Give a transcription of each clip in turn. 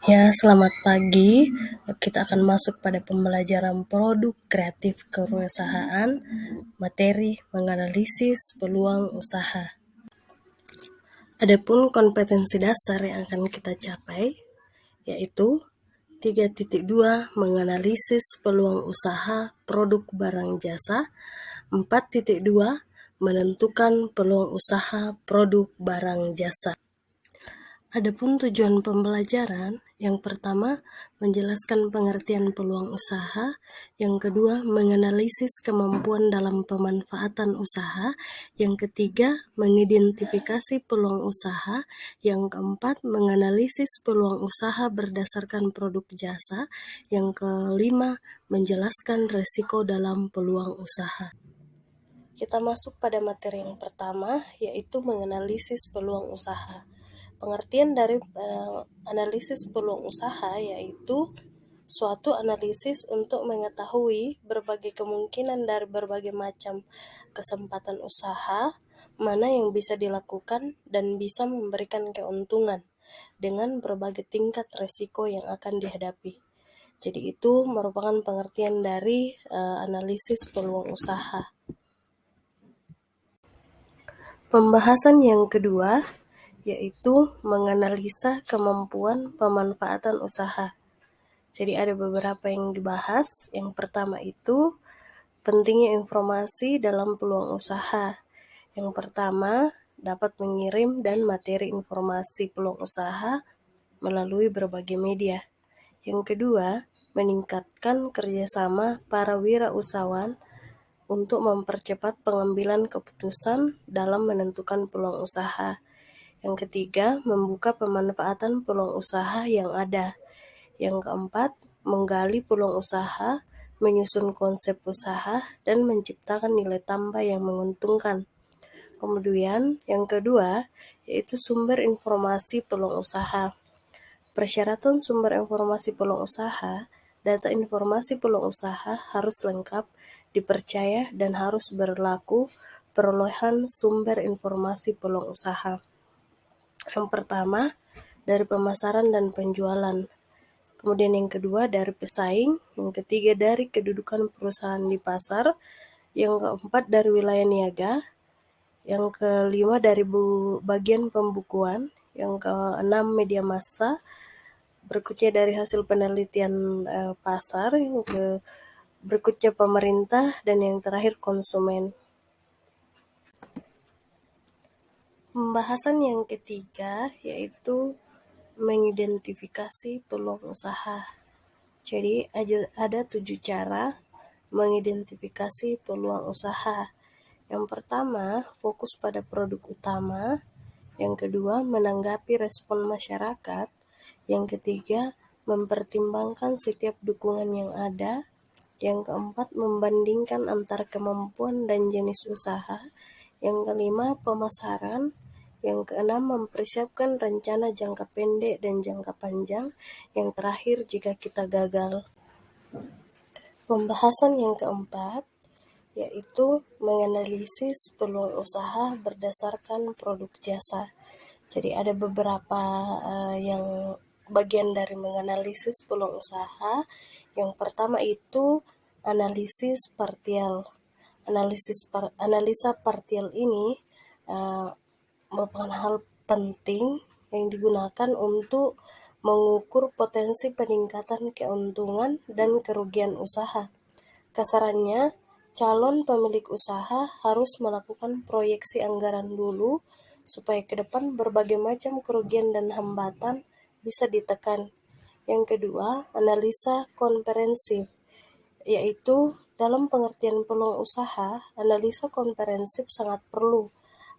Ya, selamat pagi. Kita akan masuk pada pembelajaran produk kreatif kewirausahaan, materi menganalisis peluang usaha. Adapun kompetensi dasar yang akan kita capai yaitu 3.2 menganalisis peluang usaha produk barang jasa, 4.2 menentukan peluang usaha produk barang jasa. Adapun tujuan pembelajaran, yang pertama menjelaskan pengertian peluang usaha, yang kedua menganalisis kemampuan dalam pemanfaatan usaha, yang ketiga mengidentifikasi peluang usaha, yang keempat menganalisis peluang usaha berdasarkan produk jasa, yang kelima menjelaskan risiko dalam peluang usaha. Kita masuk pada materi yang pertama, yaitu menganalisis peluang usaha. Pengertian dari analisis peluang usaha yaitu suatu analisis untuk mengetahui berbagai kemungkinan dari berbagai macam kesempatan usaha, mana yang bisa dilakukan dan bisa memberikan keuntungan dengan berbagai tingkat risiko yang akan dihadapi. Jadi itu merupakan pengertian dari analisis peluang usaha. Pembahasan yang kedua yaitu menganalisa kemampuan pemanfaatan usaha. Jadi ada beberapa yang dibahas. Yang pertama itu pentingnya informasi dalam peluang usaha. Yang pertama dapat mengirim dan materi informasi peluang usaha melalui berbagai media. Yang kedua, meningkatkan kerjasama para wirausahawan untuk mempercepat pengambilan keputusan dalam menentukan peluang usaha. Yang ketiga, membuka pemanfaatan peluang usaha yang ada. Yang keempat, menggali peluang usaha, menyusun konsep usaha, dan menciptakan nilai tambah yang menguntungkan. Kemudian, yang kedua, yaitu sumber informasi peluang usaha. Persyaratan sumber informasi peluang usaha, data informasi peluang usaha harus lengkap, dipercaya, dan harus berlaku perolehan sumber informasi peluang usaha. Yang pertama, dari pemasaran dan penjualan. Kemudian yang kedua dari pesaing, yang ketiga dari kedudukan perusahaan di pasar, yang keempat dari wilayah niaga, yang kelima dari bagian pembukuan, yang keenam media massa, berikutnya dari hasil penelitian pasar, yang berikutnya pemerintah, dan yang terakhir konsumen. Pembahasan yang ketiga yaitu mengidentifikasi peluang usaha. Jadi ada 7 cara mengidentifikasi peluang usaha. Yang pertama, fokus pada produk utama. Yang kedua, menanggapi respon masyarakat. Yang ketiga, mempertimbangkan setiap dukungan yang ada. Yang keempat, membandingkan antara kemampuan dan jenis usaha. Yang kelima, pemasaran. Yang keenam, mempersiapkan rencana jangka pendek dan jangka panjang. Yang terakhir, jika kita gagal. Pembahasan yang keempat yaitu menganalisis peluang usaha berdasarkan produk jasa. Jadi ada beberapa yang bagian dari menganalisis peluang usaha. Yang pertama itu analisis partial. Analisa partial ini merupakan hal penting yang digunakan untuk mengukur potensi peningkatan keuntungan dan kerugian usaha. Kasarannya, calon pemilik usaha harus melakukan proyeksi anggaran dulu supaya ke depan berbagai macam kerugian dan hambatan bisa ditekan. Yang kedua, analisa komprehensif, yaitu dalam pengertian peluang usaha, analisa komprehensif sangat perlu.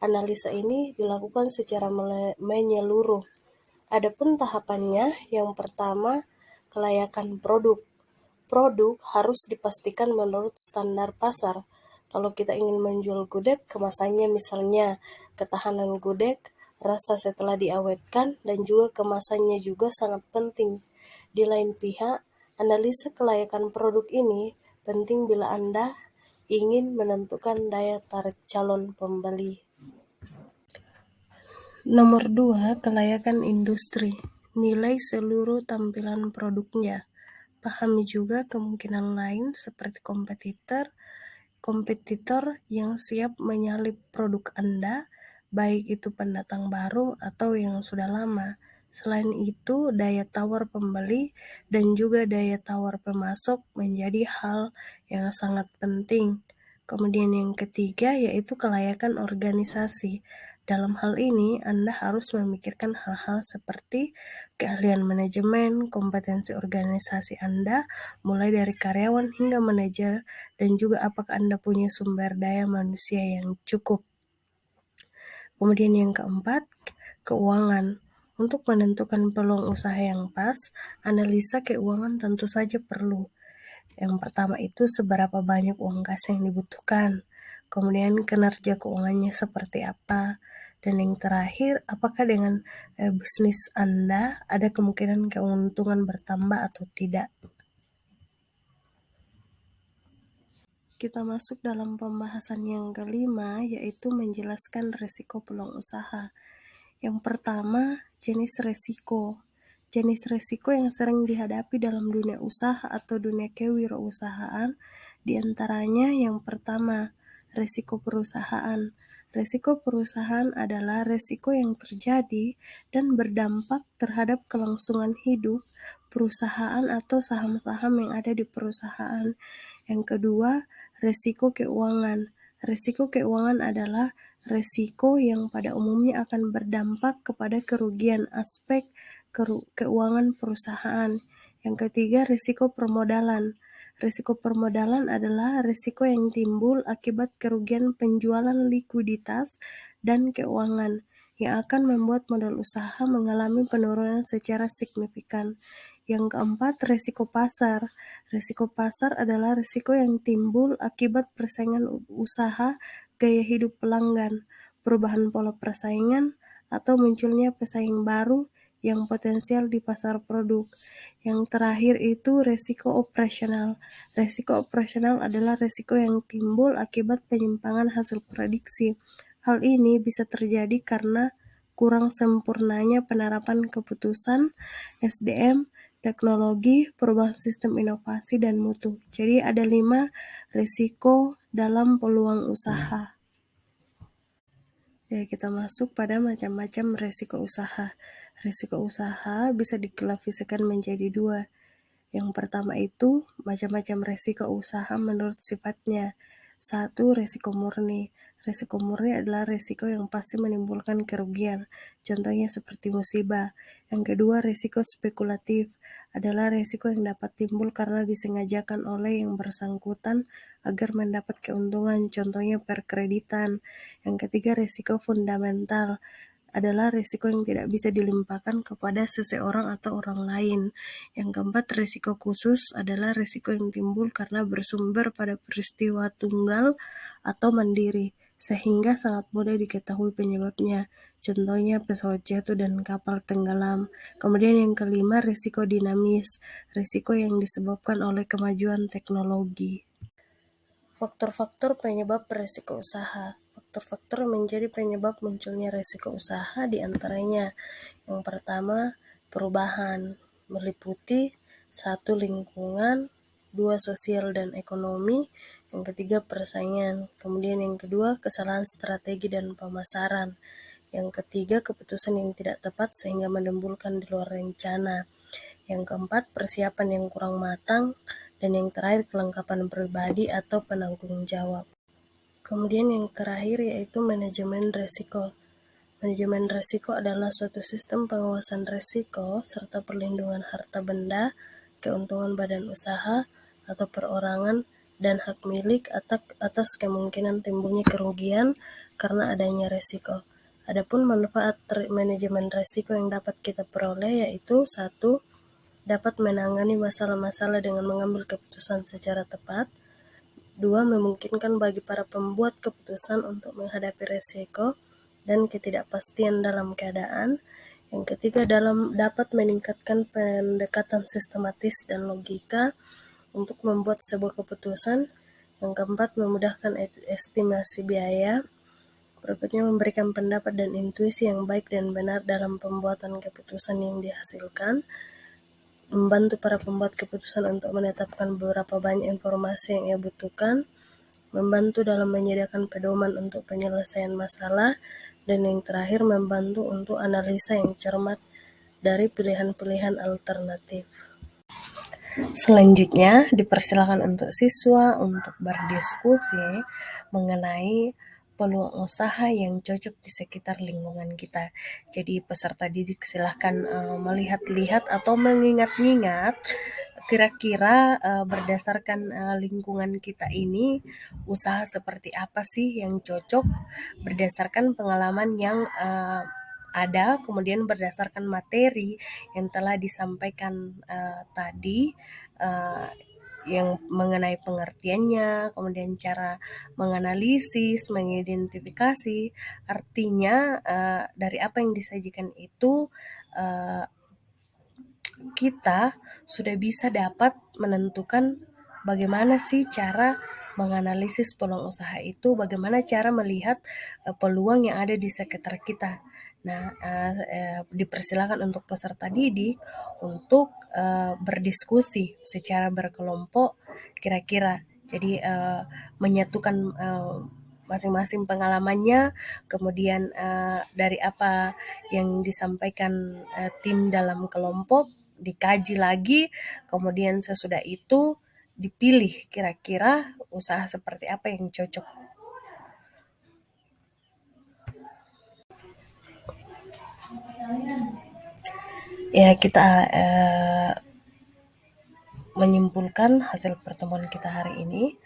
Analisa ini dilakukan secara menyeluruh. Adapun tahapannya, yang pertama, kelayakan produk. Produk harus dipastikan menurut standar pasar. Kalau kita ingin menjual gudeg, kemasannya misalnya ketahanan gudeg, rasa setelah diawetkan, dan juga kemasannya juga sangat penting. Di lain pihak, analisa kelayakan produk ini penting bila Anda ingin menentukan daya tarik calon pembeli. Nomor 2, kelayakan industri. nilai seluruh tampilan produknya. Pahami juga kemungkinan lain seperti kompetitor yang siap menyalip produk Anda, baik itu pendatang baru atau yang sudah lama. Selain itu, daya tawar pembeli dan juga daya tawar pemasok menjadi hal yang sangat penting. Kemudian yang ketiga yaitu kelayakan organisasi. Dalam hal ini, Anda harus memikirkan hal-hal seperti keahlian manajemen, kompetensi organisasi Anda, mulai dari karyawan hingga manajer, dan juga apakah Anda punya sumber daya manusia yang cukup. Kemudian yang keempat, keuangan. Untuk menentukan peluang usaha yang pas, analisa keuangan tentu saja perlu. Yang pertama itu seberapa banyak uang kas yang dibutuhkan. Kemudian kinerja keuangannya seperti apa. Dan yang terakhir, apakah dengan bisnis Anda ada kemungkinan keuntungan bertambah atau tidak. Kita masuk dalam pembahasan yang kelima, yaitu menjelaskan risiko peluang usaha. Yang pertama, jenis risiko. Jenis risiko yang sering dihadapi dalam dunia usaha atau dunia kewirausahaan, diantaranya yang pertama, risiko perusahaan. Risiko perusahaan adalah risiko yang terjadi dan berdampak terhadap kelangsungan hidup perusahaan atau saham-saham yang ada di perusahaan. Yang kedua, risiko keuangan. Risiko keuangan adalah risiko yang pada umumnya akan berdampak kepada kerugian aspek keuangan perusahaan. Yang ketiga, risiko permodalan. Risiko permodalan adalah risiko yang timbul akibat kerugian penjualan likuiditas dan keuangan yang akan membuat modal usaha mengalami penurunan secara signifikan. Yang keempat, risiko pasar. Risiko pasar adalah risiko yang timbul akibat persaingan usaha, gaya hidup pelanggan, perubahan pola persaingan, atau munculnya pesaing baru yang potensial di pasar produk. Yang terakhir itu risiko operasional. Risiko operasional adalah risiko yang timbul akibat penyimpangan hasil prediksi. Hal ini bisa terjadi karena kurang sempurnanya penerapan keputusan SDM, teknologi, perubahan sistem inovasi, dan mutu. Jadi ada 5 risiko dalam peluang usaha. Ya, kita masuk pada macam-macam risiko usaha. Risiko usaha bisa diklasifikasikan menjadi 2. Yang pertama itu macam-macam risiko usaha menurut sifatnya. 1. Risiko murni. Risiko murni adalah risiko yang pasti menimbulkan kerugian, contohnya seperti musibah. Yang kedua, risiko spekulatif adalah risiko yang dapat timbul karena disengajakan oleh yang bersangkutan agar mendapat keuntungan, contohnya perkreditan. Yang ketiga, risiko fundamental adalah risiko yang tidak bisa dilimpahkan kepada seseorang atau orang lain. Yang keempat, risiko khusus adalah risiko yang timbul karena bersumber pada peristiwa tunggal atau mandiri, sehingga sangat mudah diketahui penyebabnya, contohnya pesawat jatuh dan kapal tenggelam. Kemudian yang kelima, risiko dinamis, risiko yang disebabkan oleh kemajuan teknologi. Faktor-faktor penyebab risiko usaha. Faktor-faktor menjadi penyebab munculnya risiko usaha diantaranya yang pertama, perubahan meliputi 1. Lingkungan, 2. Sosial dan ekonomi, yang ketiga persaingan, kemudian yang kedua kesalahan strategi dan pemasaran, yang ketiga keputusan yang tidak tepat sehingga menimbulkan di luar rencana, yang keempat persiapan yang kurang matang, dan yang terakhir kelengkapan pribadi atau penanggung jawab. Kemudian yang terakhir yaitu manajemen risiko. Manajemen risiko adalah suatu sistem pengawasan risiko serta perlindungan harta benda, keuntungan badan usaha atau perorangan, dan hak milik atas kemungkinan timbulnya kerugian karena adanya risiko. Adapun manfaat manajemen risiko yang dapat kita peroleh yaitu 1. Dapat menangani masalah-masalah dengan mengambil keputusan secara tepat. 2. Memungkinkan bagi para pembuat keputusan untuk menghadapi risiko dan ketidakpastian dalam keadaan. Yang ketiga, dapat meningkatkan pendekatan sistematis dan logika untuk membuat sebuah keputusan. Yang keempat, memudahkan estimasi biaya. Berikutnya, memberikan pendapat dan intuisi yang baik dan benar dalam pembuatan keputusan yang dihasilkan. Membantu para pembuat keputusan untuk menetapkan beberapa banyak informasi yang ia butuhkan. Membantu dalam menyediakan pedoman untuk penyelesaian masalah. Dan yang terakhir, membantu untuk analisa yang cermat dari pilihan-pilihan alternatif. Selanjutnya, dipersilakan untuk siswa untuk berdiskusi mengenai peluang usaha yang cocok di sekitar lingkungan kita. Jadi peserta didik silahkan melihat-lihat atau mengingat-ingat kira-kira berdasarkan lingkungan kita ini usaha seperti apa sih yang cocok berdasarkan pengalaman yang ada, kemudian berdasarkan materi yang telah disampaikan tadi, yang mengenai pengertiannya, kemudian cara menganalisis, mengidentifikasi, artinya dari apa yang disajikan itu kita sudah bisa dapat menentukan bagaimana sih cara menganalisis peluang usaha itu, bagaimana cara melihat peluang yang ada di sekitar kita. Nah, dipersilakan untuk peserta didik untuk berdiskusi secara berkelompok kira-kira. Jadi menyatukan masing-masing pengalamannya, kemudian dari apa yang disampaikan tim dalam kelompok dikaji lagi, kemudian sesudah itu dipilih kira-kira usaha seperti apa yang cocok. Ya, kita menyimpulkan hasil pertemuan kita hari ini.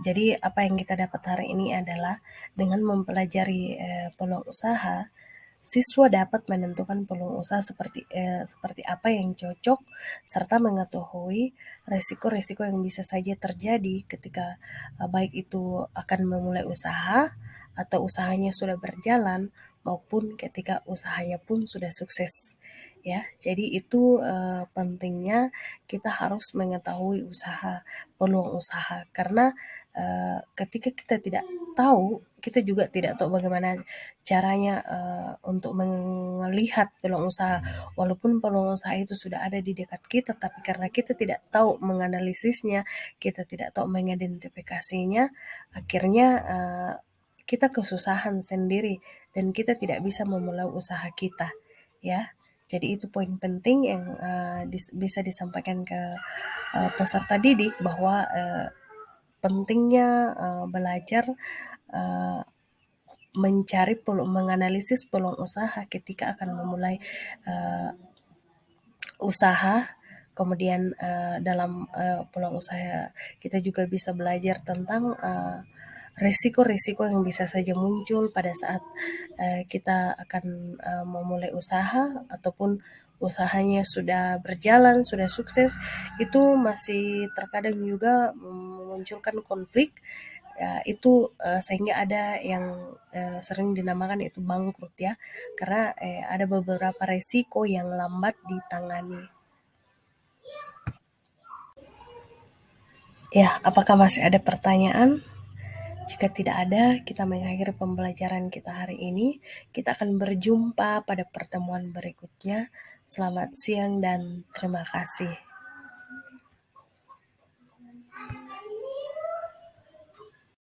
Jadi apa yang kita dapat hari ini adalah dengan mempelajari peluang usaha, siswa dapat menentukan peluang usaha seperti apa yang cocok serta mengetahui risiko-risiko yang bisa saja terjadi ketika baik itu akan memulai usaha atau usahanya sudah berjalan maupun ketika usahanya pun sudah sukses. Ya, jadi itu pentingnya kita harus mengetahui peluang usaha karena ketika kita tidak tahu, kita juga tidak tahu bagaimana caranya untuk melihat peluang usaha. Walaupun peluang usaha itu sudah ada di dekat kita, tapi karena kita tidak tahu menganalisisnya, kita tidak tahu mengidentifikasinya, akhirnya kita kesusahan sendiri dan kita tidak bisa memulai usaha kita, ya. Jadi itu poin penting yang bisa disampaikan ke peserta didik bahwa pentingnya belajar uh, menganalisis peluang usaha ketika akan memulai usaha. Kemudian dalam peluang usaha kita juga bisa belajar tentang risiko-risiko yang bisa saja muncul pada saat kita akan memulai usaha ataupun usahanya sudah berjalan, sudah sukses, itu masih terkadang juga memunculkan konflik. Ya, itu sehingga ada yang sering dinamakan itu bangkrut ya, karena ada beberapa resiko yang lambat ditangani. Ya, apakah masih ada pertanyaan? Jika tidak ada, kita mengakhiri pembelajaran kita hari ini. Kita akan berjumpa pada pertemuan berikutnya. Selamat siang dan terima kasih.